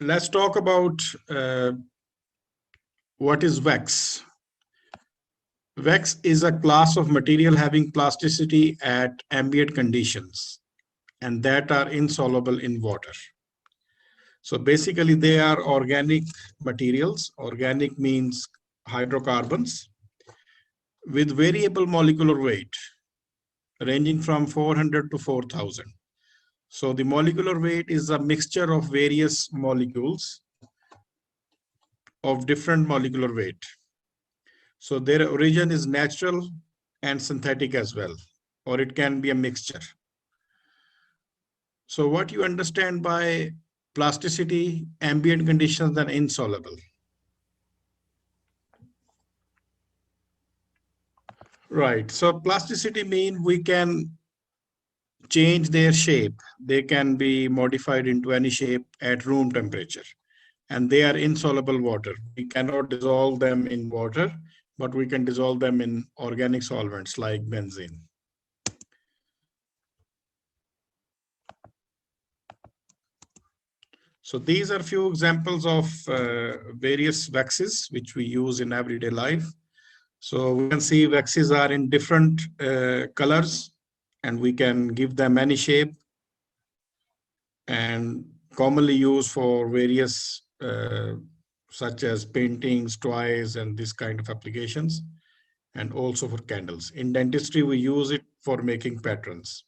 let's talk about what is wax. Wax is a class of material having plasticity at ambient conditions and that are insoluble in water. So basically they are organic materials. Organic means hydrocarbons with variable molecular weight ranging from 400 to 4,000. So the molecular weight is a mixture of various molecules of different molecular weight. So their origin is natural and synthetic as well, or it can be a mixture. So what you understand by plasticity, ambient conditions, and insoluble. Right, so plasticity means we can change their shape. They can be modified into any shape at room temperature. And they are insoluble water. We cannot dissolve them in water, but we can dissolve them in organic solvents like benzene. So these are few examples of various waxes which we use in everyday life. So we can see waxes are in different colors and we can give them any shape and commonly used for various such as paintings, toys, and this kind of applications, and also for candles. In dentistry, we use it for making patterns.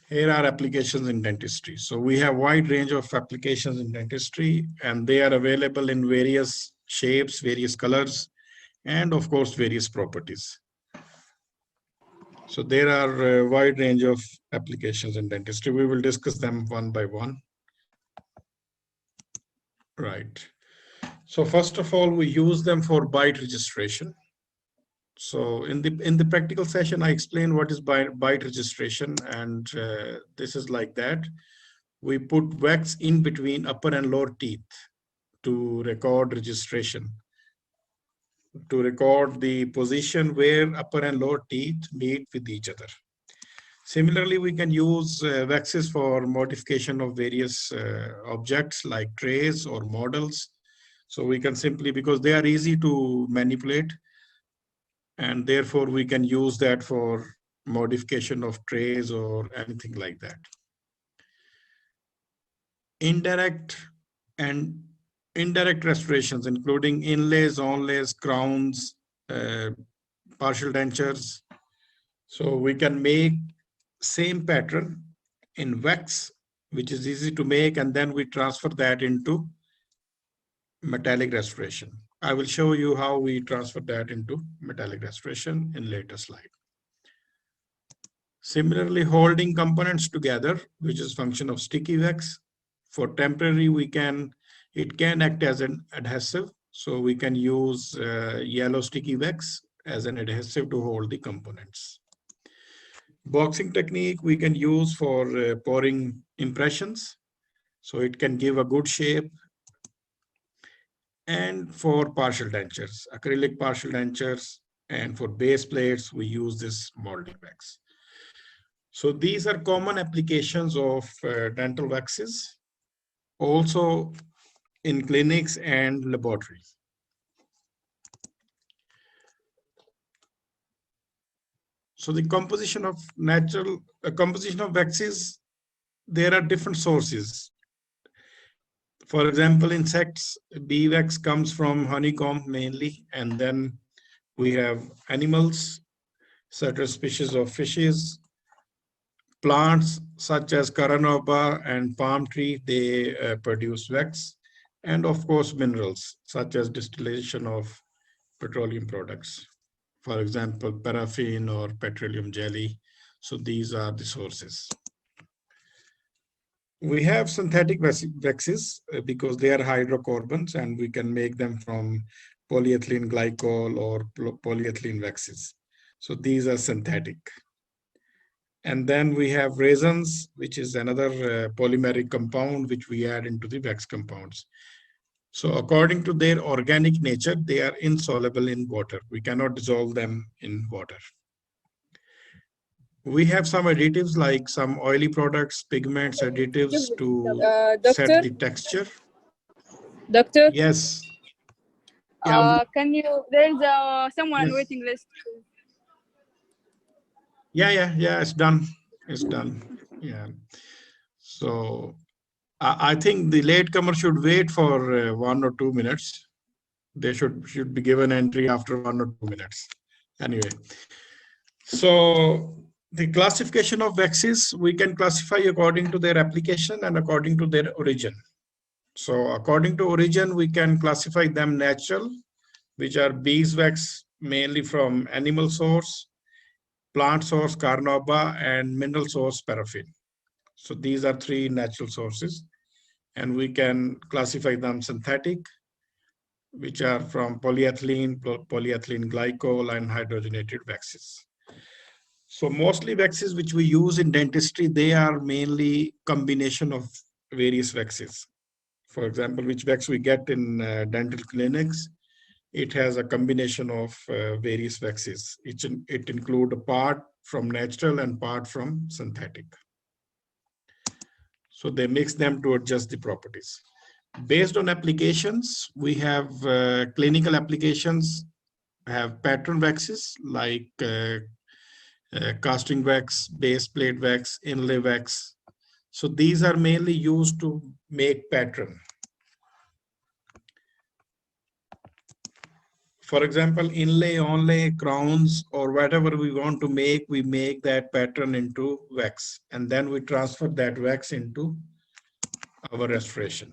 Here are applications in dentistry. So we have a wide range of applications in dentistry, and they are available in various shapes, various colors, and of course, various properties. So there are a wide range of applications in dentistry. We will discuss them one by one. Right. So first of all, we use them for byte registration. So in the practical session, I explained what is byte registration, and this is like that. We put wax in between upper and lower teeth to record registration, to record the position where upper and lower teeth meet with each other. Similarly, we can use waxes for modification of various objects like trays or models. So we can simply, because they are easy to manipulate, and therefore we can use that for modification of trays or anything like that. Indirect and indirect restorations, including inlays, onlays, crowns, partial dentures. So we can make same pattern in wax, which is easy to make, and then we transfer that into metallic restoration. I will show you how we transfer that into metallic restoration in later slide. Similarly, holding components together, which is function of sticky wax. For temporary, it can act as an adhesive. So we can use yellow sticky wax as an adhesive to hold the components. Boxing technique we can use for pouring impressions. So it can give a good shape. And for partial dentures, acrylic partial dentures, and for base plates, we use this molding wax. So these are common applications of dental waxes, also in clinics and laboratories. So the composition of composition of waxes, there are different sources. For example, insects, bee wax comes from honeycomb mainly, and then we have animals, certain species of fishes, plants such as carnauba and palm tree, they produce wax, and of course minerals such as distillation of petroleum products. For example, paraffin or petroleum jelly. So these are the sources. We have synthetic waxes because they are hydrocarbons and we can make them from polyethylene glycol or polyethylene waxes. So these are synthetic. And then we have resins, which is another polymeric compound which we add into the wax compounds. So according to their organic nature, they are insoluble in water. We cannot dissolve them in water. We have some additives like some oily products, pigments, additives to set Doctor, the texture. doctor, Yes. Yeah. can you? There's someone on Yes. waiting list. Yeah. It's done. It's done. Yeah. So I think the latecomer should wait for 1 or 2 minutes. They should be given entry after 1 or 2 minutes. Anyway, so the classification of waxes, we can classify according to their application and according to their origin. So according to origin, we can classify them natural, which are beeswax mainly from animal source, plant source carnauba, and mineral source paraffin. So these are three natural sources, and we can classify them synthetic, which are from polyethylene, polyethylene glycol, and hydrogenated waxes. So mostly waxes which we use in dentistry, they are mainly combination of various waxes. For example, which wax we get in dental clinics, it has a combination of various waxes. It include a part from natural and part from synthetic. So they mix them to adjust the properties. Based on applications, we have clinical applications, have pattern waxes like casting wax, base plate wax, inlay wax. So these are mainly used to make pattern. For example, inlay, onlay, crowns, or whatever we want to make, we make that pattern into wax, and then we transfer that wax into our restoration.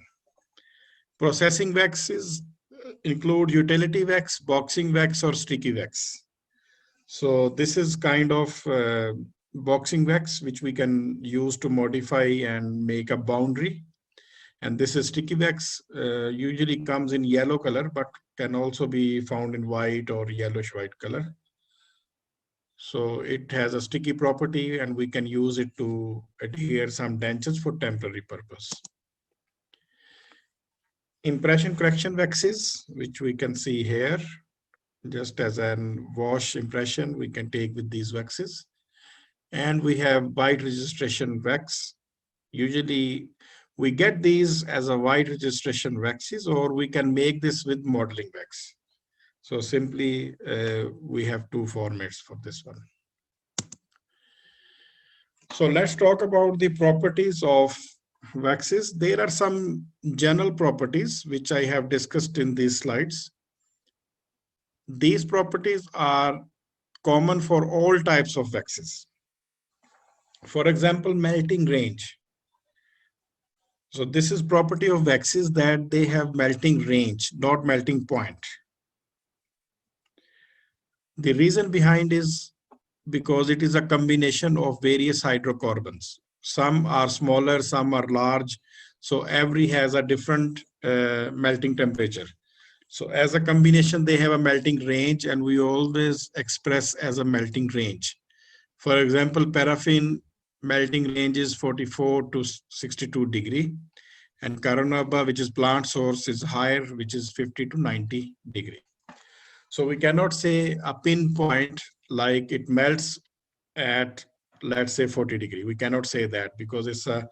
Processing waxes include utility wax, boxing wax, or sticky wax. So this is kind of boxing wax, which we can use to modify and make a boundary. And this is sticky wax, usually comes in yellow color, but can also be found in white or yellowish white color. So it has a sticky property, and we can use it to adhere some dentures for temporary purpose. Impression correction waxes, which we can see here, just as an wash impression, we can take with these waxes. And we have byte registration wax. Usually we get these as a byte registration waxes, or we can make this with modeling wax. So simply we have two formats for this one. So let's talk about the properties of waxes. There are some general properties which I have discussed in these slides. These properties are common for all types of waxes. For example, melting range. So this is property of waxes that they have melting range, not melting point. The reason behind is because it is a combination of various hydrocarbons. Some are smaller, some are large. So every has a different melting temperature. So as a combination, they have a melting range, and we always express as a melting range. For example, paraffin melting range is 44 to 62 degree. And carnauba, which is plant source, is higher, which is 50 to 90 degree. So we cannot say a pinpoint like it melts at, let's say, 40 degree. We cannot say that because it's a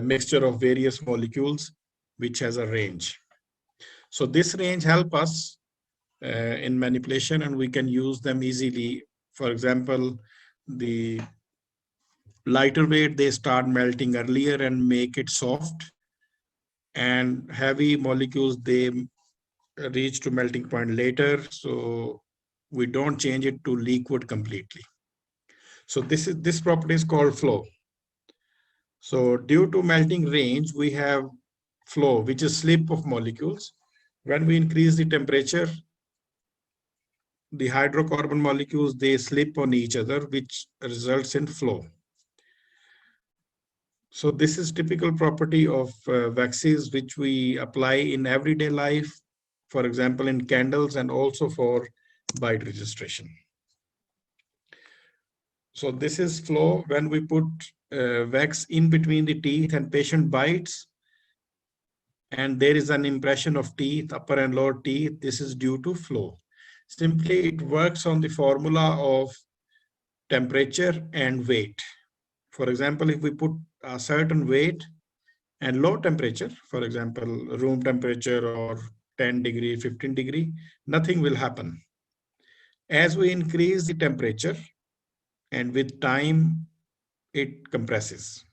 mixture of various molecules which has a range. So this range help us in manipulation, and we can use them easily. For example, the lighter weight, they start melting earlier and make it soft. And heavy molecules, they reach to melting point later. So we don't change it to liquid completely. So this property is called flow. So due to melting range, we have flow, which is slip of molecules. When we increase the temperature, the hydrocarbon molecules, they slip on each other, which results in flow. So this is typical property of waxes, which we apply in everyday life, for example, in candles and also for byte registration. So this is flow. When we put wax in between the teeth and patient bites, and there is an impression of teeth, upper and lower teeth, this is due to flow. Simply, it works on the formula of temperature and weight. For example, if we put a certain weight and low temperature, for example, room temperature or 10 degree, 15 degree, nothing will happen. As we increase the temperature and with time, it compresses.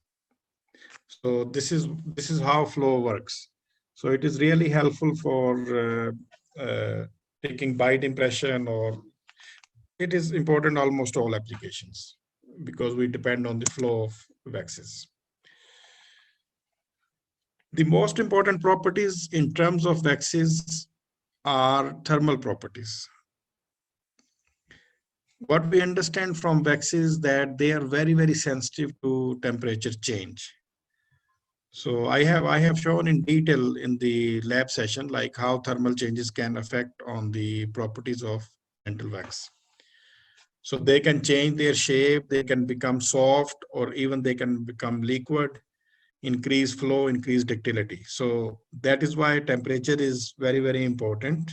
So this is how flow works. So it is really helpful for taking bite impression, or it is important almost all applications because we depend on the flow of waxes. The most important properties in terms of waxes are thermal properties. What we understand from waxes that they are very, very sensitive to temperature change. So I have shown in detail in the lab session, like how thermal changes can affect on the properties of dental wax. So they can change their shape, they can become soft, or even they can become liquid, increase flow, increase ductility. So that is why temperature is very, very important.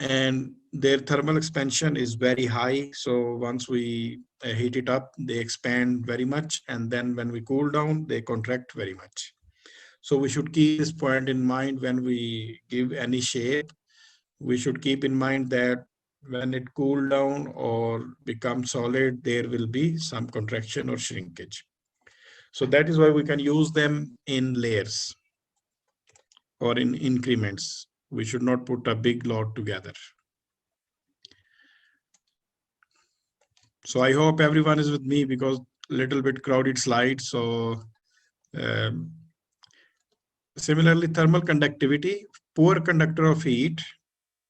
And their thermal expansion is very high. So once we heat it up, they expand very much. And then when we cool down, they contract very much. So we should keep this point in mind when we give any shape. We should keep in mind that when it cool down or becomes solid, there will be some contraction or shrinkage. So that is why we can use them in layers or in increments. We should not put a big lot together. So I hope everyone is with me because a little bit crowded slide. So similarly, thermal conductivity, poor conductor of heat.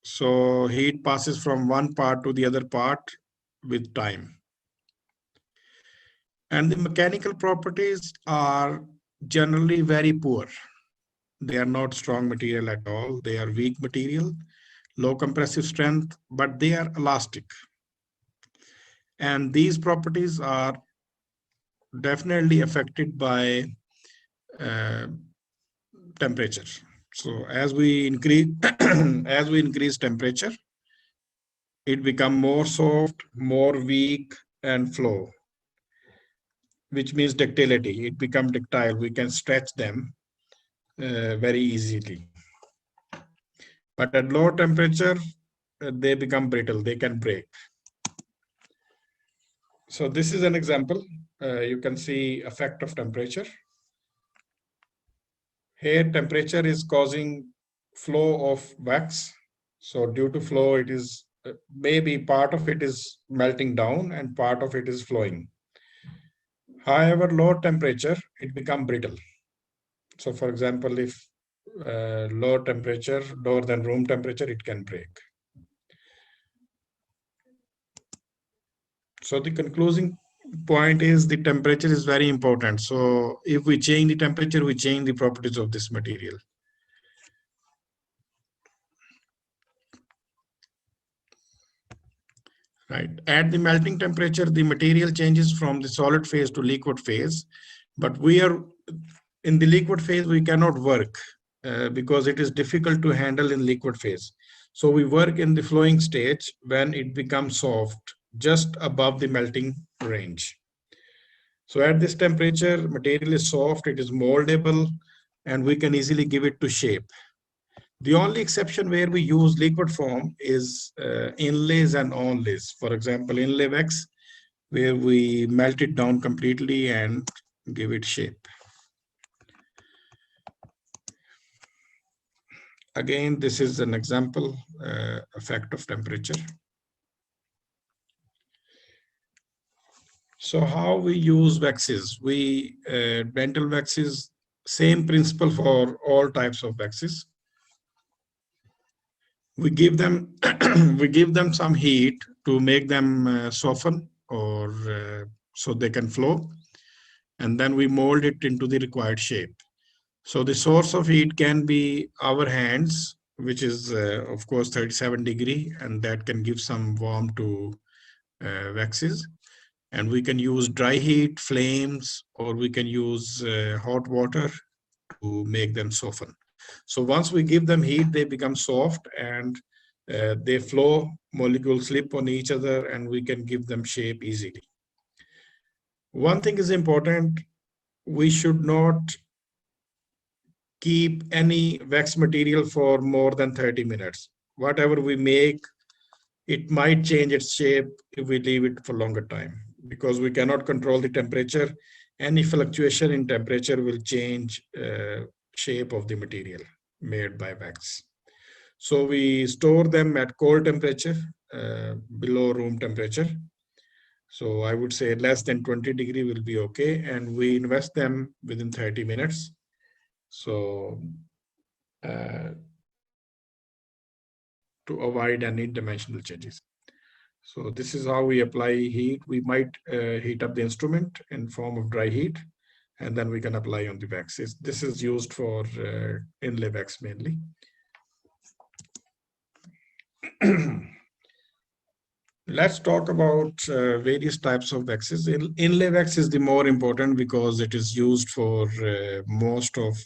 So heat passes from one part to the other part with time. And the mechanical properties are generally very poor. They are not strong material at all. They are weak material, low compressive strength, but they are elastic. And these properties are definitely affected by temperature. So as we increase as we increase temperature, it become more soft, more weak, and flow, which means ductility. It become ductile. We can stretch them very easily. But at low temperature, they become brittle. They can break. So this is an example. You can see effect of temperature. Here, temperature is causing flow of wax. So due to flow, it is maybe part of it is melting down and part of it is flowing. However, low temperature, it become brittle. So for example, if low temperature, lower than room temperature, it can break. So the concluding point is the temperature is very important. So if we change the temperature, we change the properties of this material. Right. At the melting temperature, the material changes from the solid phase to liquid phase. But we are in the liquid phase, we cannot work because it is difficult to handle in liquid phase. So we work in the flowing stage when it becomes soft, just above the melting range. So at this temperature, material is soft, it is moldable, and we can easily give it to shape. The only exception where we use liquid form is inlays and onlays. For example, inlay wax, where we melt it down completely and give it shape. Again, this is an example effect of temperature. So how we use waxes? We dental waxes, same principle for all types of waxes. We give them we give them some heat to make them soften or so they can flow, and then we mold it into the required shape. So the source of heat can be our hands, which is of course 37 degree, and that can give some warmth to waxes. And we can use dry heat, flames, or we can use hot water to make them soften. So once we give them heat, they become soft and they flow molecules slip on each other and we can give them shape easily. One thing is important, we should not keep any wax material for more than 30 minutes. Whatever we make, it might change its shape if we leave it for longer time, because we cannot control the temperature. Any fluctuation in temperature will change shape of the material made by wax. So we store them at cold temperature, below room temperature. So I would say less than 20 degree will be okay. And we invest them within 30 minutes. So to avoid any dimensional changes. So this is how we apply heat. We might heat up the instrument in form of dry heat, and then we can apply on the waxes. This is used for inlay wax mainly. Let's talk about various types of waxes. Inlay wax is the more important because it is used for most of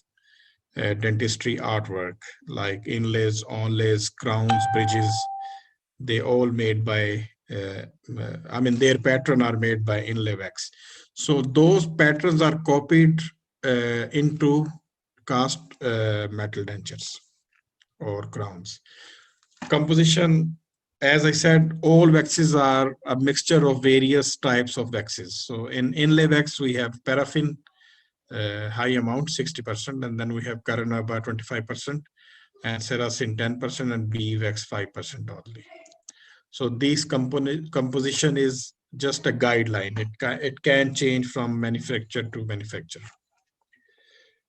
dentistry artwork, like inlays, onlays, crowns, bridges. They all made by, I mean, their pattern are made by inlay wax. So those patterns are copied into cast metal dentures or crowns. Composition, as I said, all waxes are a mixture of various types of waxes. So in inlay wax, we have paraffin, high amount, 60%, and then we have Carinaba 25%, and Seracin 10%, and beeswax 5% only. So these composition is just a guideline. It can change from manufacturer to manufacturer.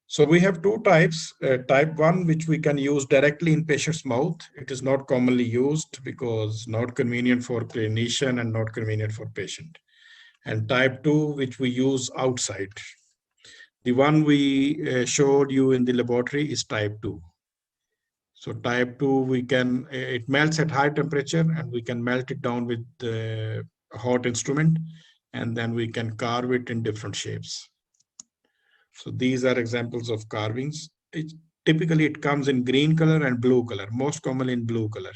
So we have two types. Type 1, which we can use directly in patient's mouth. It is not commonly used because not convenient for clinician and not convenient for patient. And type 2, which we use outside. The one we showed you in the laboratory is type 2. So type 2, it melts at high temperature and we can melt it down with a hot instrument, and then we can carve it in different shapes. So these are examples of carvings. Typically it comes in green color and blue color, most commonly in blue color.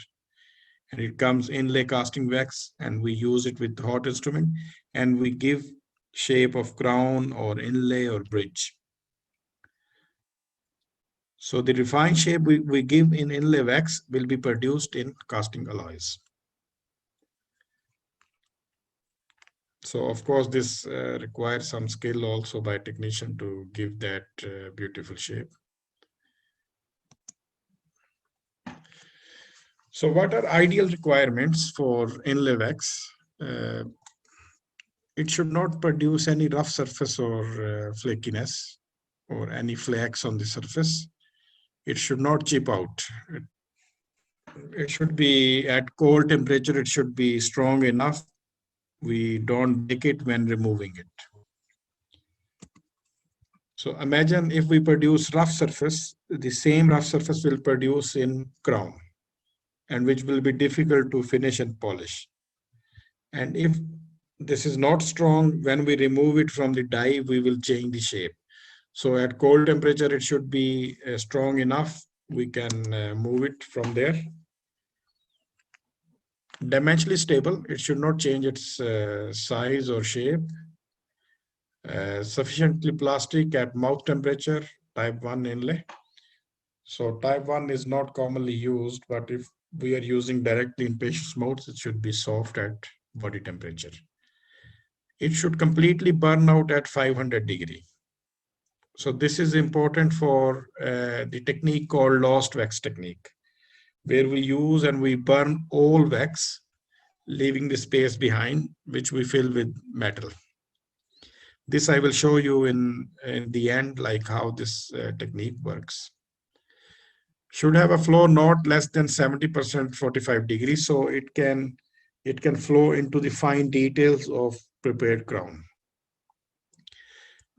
And it comes inlay casting wax, and we use it with hot instrument, and we give shape of crown or inlay or bridge. So the refined shape we give in inlay wax will be produced in casting alloys. So of course, this requires some skill also by technician to give that beautiful shape. So what are ideal requirements for inlay wax? It should not produce any rough surface or flakiness or any flakes on the surface. It should not chip out. It should be at cold temperature. It should be strong enough. We don't break it when removing it. So imagine if we produce rough surface, the same rough surface will produce in crown, and which will be difficult to finish and polish. And if this is not strong, when we remove it from the die, we will change the shape. So at cold temperature, it should be strong enough. We can move it from there. Dimensionally stable, it should not change its size or shape. Sufficiently plastic at mouth temperature, type 1 inlay. So type 1 is not commonly used, but if we are using directly in patient's mouth, it should be soft at body temperature. It should completely burn out at 500 degree. So this is important for the technique called lost wax technique, where we use and we burn all wax, leaving the space behind, which we fill with metal. This I will show you in the end, like how this technique works. Should have a flow not less than 70% 45 degrees, so it can flow into the fine details of prepared crown.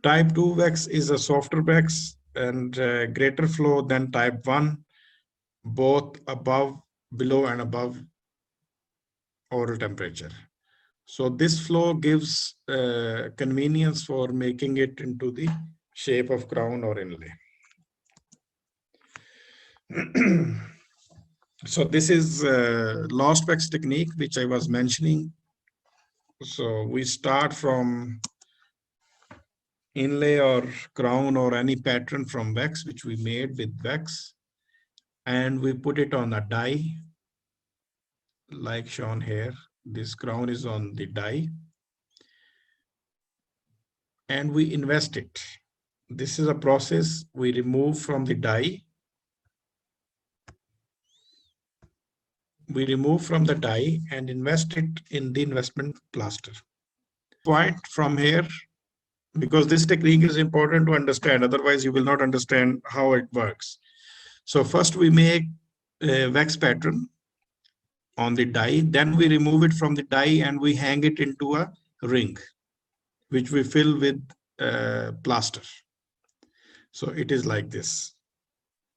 Type 2 wax is a softer wax and greater flow than type 1, both below and above oral temperature. So this flow gives convenience for making it into the shape of crown or inlay. So this is lost wax technique, which I was mentioning. So we start from inlay or crown or any pattern from wax, which we made with wax, and we put it on a die, like shown here. This crown is on the die, and we invest it. This is a process we remove from the die. We remove from the die and invest it in the investment plaster. Point from here, because this technique is important to understand, otherwise you will not understand how it works. So first we make a wax pattern on the die, then we remove it from the die and we hang it into a ring, which we fill with plaster. So it is like this.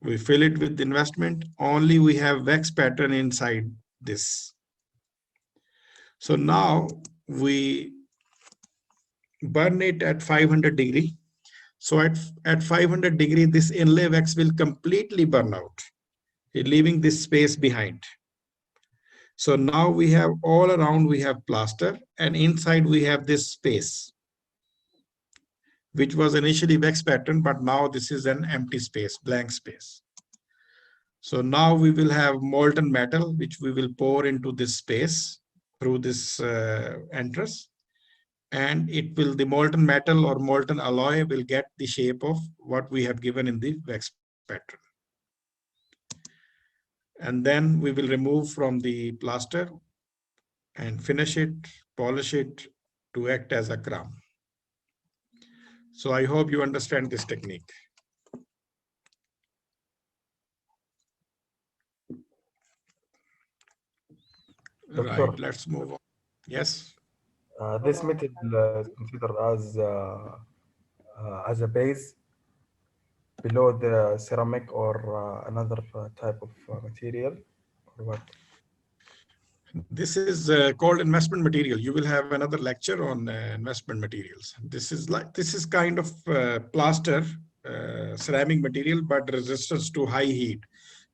We fill it with investment, only we have wax pattern inside this. So now we burn it at 500 degree. So at 500 degree, this inlay wax will completely burn out, leaving this space behind. So now we have all around, we have plaster, and inside we have this space, which was initially wax pattern, but now this is an empty space, blank space. So now we will have molten metal, which we will pour into this space through this entrance. And it will, the molten metal or molten alloy will get the shape of what we have given in the wax pattern. And then we will remove from the plaster and finish it, polish it to act as a crown. So I hope you understand this technique. Doctor, Right, let's move on. Yes. this method is considered as a base below the ceramic or another type of material, or what? This is called investment material. You will have another lecture on investment materials. This is kind of plaster, ceramic material, but resistance to high heat,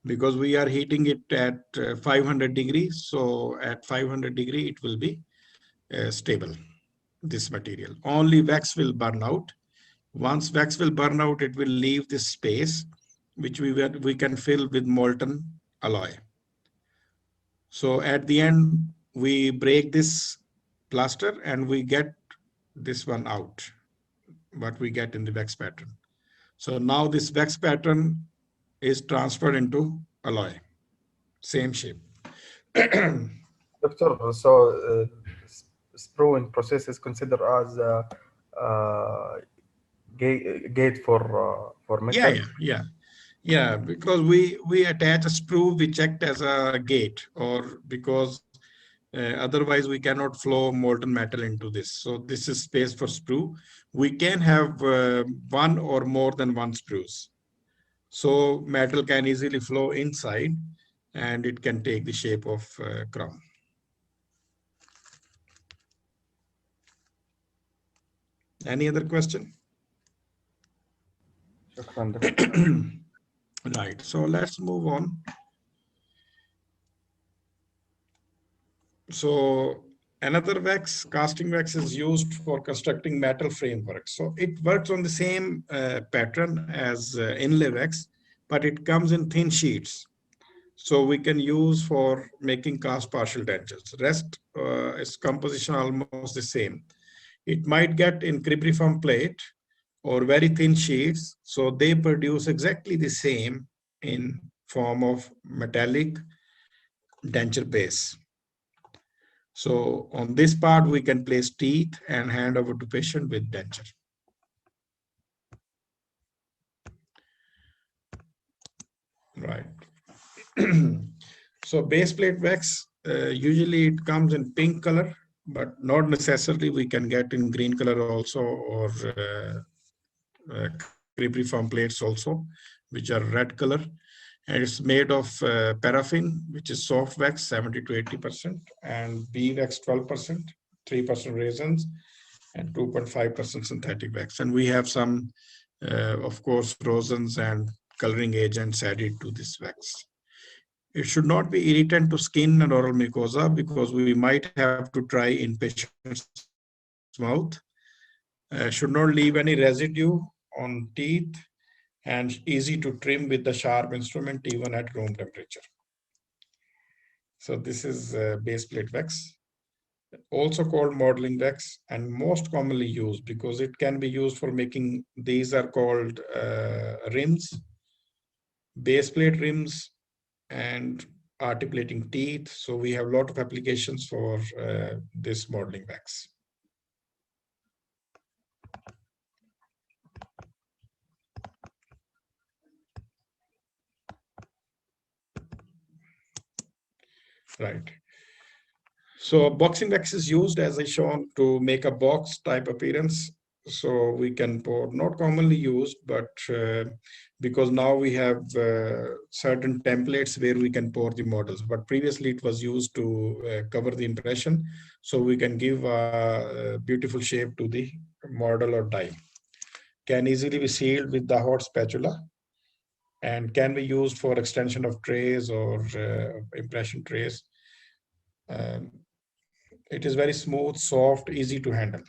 because we are heating it at 500 degrees. So at 500 degree, it will be stable, this material. Only wax will burn out. Once wax will burn out, it will leave this space, which we can fill with molten alloy. So at the end, we break this plaster and we get this one out, what we get in the wax pattern. So now this wax pattern is transferred into alloy, same shape. Doctor, so spruing process is considered as a gate for Yeah, metal. yeah, because we attach a sprue which act as a gate, or because otherwise we cannot flow molten metal into this. So this is space for sprue. We can have one or more than one sprues. So metal can easily flow inside and it can take the shape of crown. Any other question? شكرا دكتور. Right, so let's move on. So another wax, casting wax, is used for constructing metal framework. So it works on the same pattern as inlay wax, but it comes in thin sheets. So we can use for making cast partial dentures. Rest is composition almost the same. It might get in cribriform plate or very thin sheets. So they produce exactly the same in form of metallic denture base. So on this part, we can place teeth and hand over to patient with denture. Right. So base plate wax, usually it comes in pink color, but not necessarily. We can get in green color also, or cribriform plates also, which are red color. And it's made of paraffin, which is soft wax, 70 to 80%, and bee wax 12%, 3% resins, and 2.5% synthetic wax. And we have some, of course, rosins and coloring agents added to this wax. It should not be irritant to skin and oral mucosa because we might have to try in patient's mouth. Should not leave any residue on teeth and easy to trim with the sharp instrument even at room temperature. So this is base plate wax, also called modeling wax, and most commonly used because it can be used for making, these are called rims, base plate rims, and articulating teeth. So we have a lot of applications for this modeling wax. Right. So boxing wax is used, as I shown, to make a box type appearance. So we can pour, not commonly used, but because now we have certain templates where we can pour the models. But previously it was used to cover the impression, so we can give a beautiful shape to the model or die. Can easily be sealed with the hot spatula and can be used for extension of trays or impression trays. Um, it is very smooth, soft, easy to handle.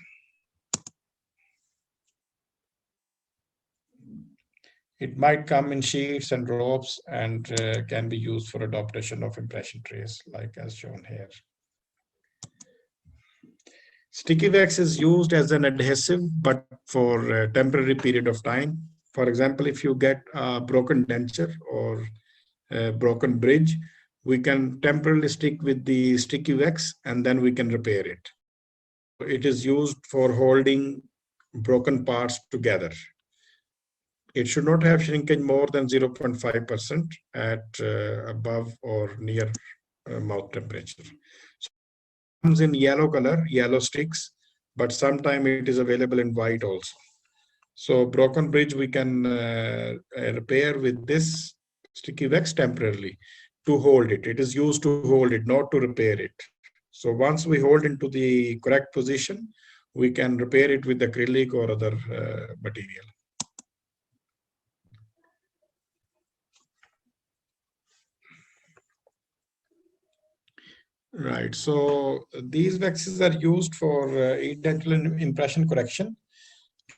It might come in sheets and ropes and can be used for adaptation of impression trays, like as shown here. Sticky wax is used as an adhesive, but for a temporary period of time. For example, if you get a broken denture or a broken bridge, we can temporarily stick with the sticky wax and then we can repair it. So it is used for holding broken parts together. It should not have shrinkage more than 0.5% at above or near mouth temperature. So it comes in yellow color, yellow sticks, but sometimes it is available in white also. So broken bridge we can repair with this sticky wax temporarily to hold it. It is used to hold it, not to repair it. So once we hold into the correct position, we can repair it with acrylic or other material. Right. So these waxes are used for dental impression correction.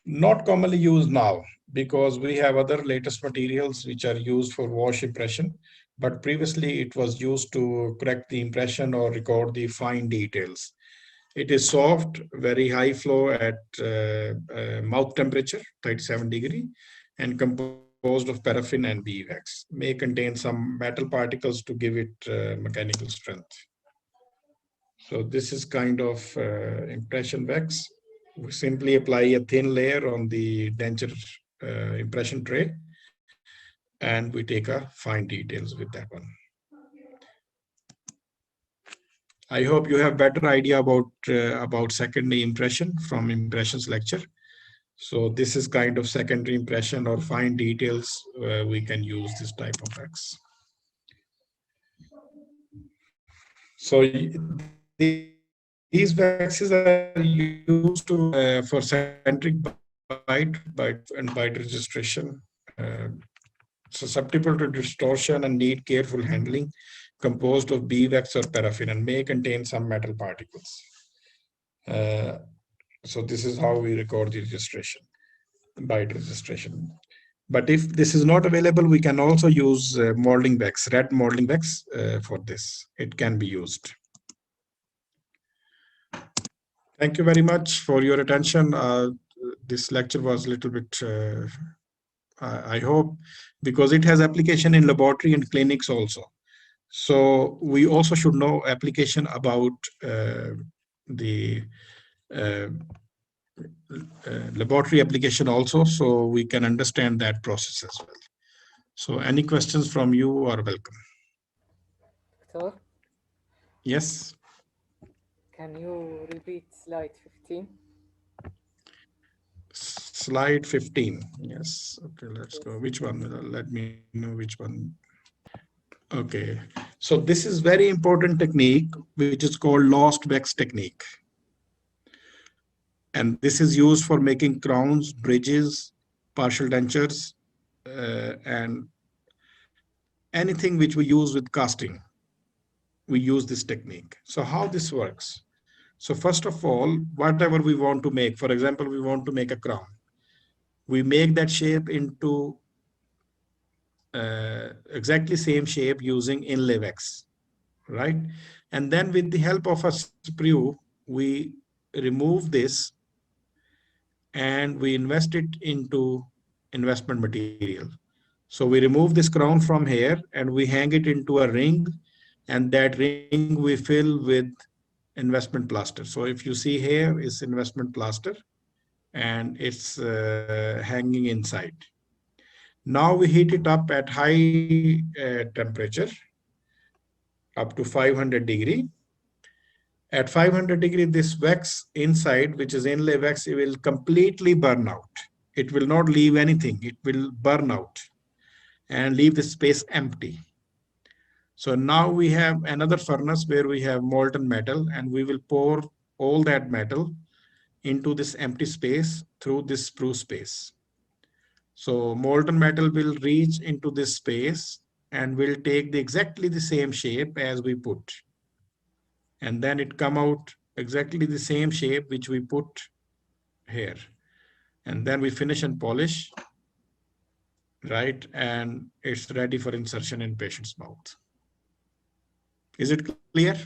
Not commonly used now because we have other latest materials which are used for wash impression. But previously it was used to correct the impression or record the fine details. It is soft, very high flow at mouth temperature, 37 degrees, and composed of paraffin and beeswax. May contain some metal particles to give it mechanical strength. So this is kind of impression wax. We simply apply a thin layer on the denture impression tray, and we take a fine details with that one. I hope you have better idea about secondary impression from impressions lecture. So this is kind of secondary impression or fine details. We can use this type of wax. So these waxes are used to for centric bite registration, susceptible to distortion and need careful handling, composed of beeswax or paraffin and may contain some metal particles. So this is how we record the registration, byte registration. But if this is not available, we can also use molding wax, red molding wax for this. It can be used. Thank you very much for your attention. This lecture was a little bit, I hope, because it has application in laboratory and clinics also. So we also should know application about the laboratory application also, so we can understand that process as well. So any questions from you are welcome. Doctor, Yes. can you repeat slide 15? Slide 15. Yes. Okay, let's go. Which one? Let me know which one. Okay. So this is very important technique, which is called lost wax technique. And this is used for making crowns, bridges, partial dentures, and anything which we use with casting, we use this technique. So how this works? So first of all, whatever we want to make, for example, we want to make a crown. We make that shape into exactly same shape using inlay wax, right? And then with the help of a sprue, we remove this and we invest it into investment material. So we remove this crown from here and we hang it into a ring, and that ring we fill with investment plaster. So if you see here is investment plaster and it's hanging inside. Now we heat it up at high temperature up to 500 degree. At 500 degree, this wax inside, which is inlay wax, it will completely burn out. It will not leave anything. It will burn out and leave the space empty. So now we have another furnace where we have molten metal, and we will pour all that metal into this empty space through this sprue space. So molten metal will reach into this space and will take exactly the same shape as we put. And then it come out exactly the same shape which we put here. And then we finish and polish, right? And it's ready for insertion in patient's mouth. Is it clear?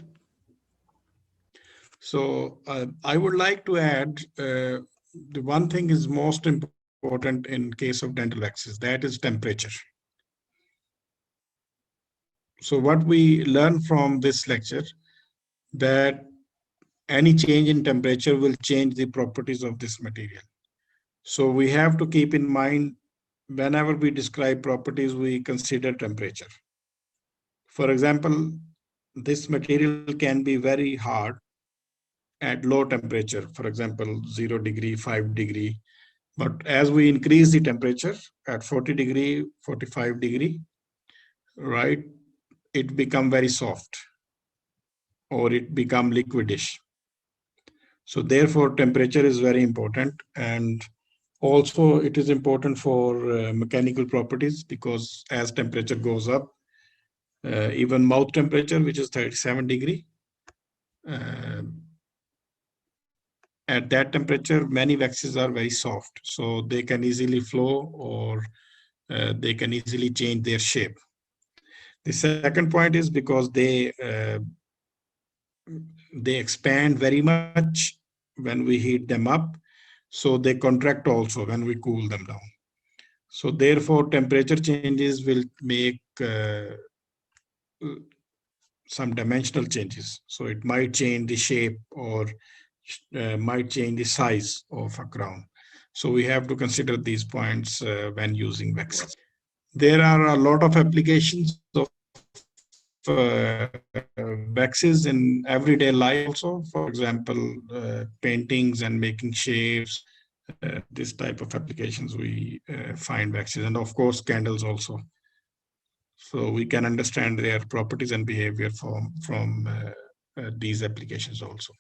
So I would like to add the one thing is most important in case of dental waxes, that is temperature. So what we learn from this lecture, that any change in temperature will change the properties of this material. So we have to keep in mind, whenever we describe properties, we consider temperature. For example, this material can be very hard at low temperature, for example, 0 degree, 5 degree. But as we increase the temperature at 40 degree, 45 degree, right, it become very soft or it become liquidish. So therefore, temperature is very important. And also it is important for mechanical properties, because as temperature goes up, even mouth temperature, which is 37 degree, at that temperature, many waxes are very soft. So they can easily flow, or they can easily change their shape. The second point is because they expand very much when we heat them up. So they contract also when we cool them down. So therefore, temperature changes will make some dimensional changes. So it might change the shape, or might change the size of a crown. So we have to consider these points when using waxes. There are a lot of applications of waxes in everyday life also. For example, paintings and making shapes, this type of applications we find waxes, and of course candles also. So we can understand their properties and behavior from these applications also.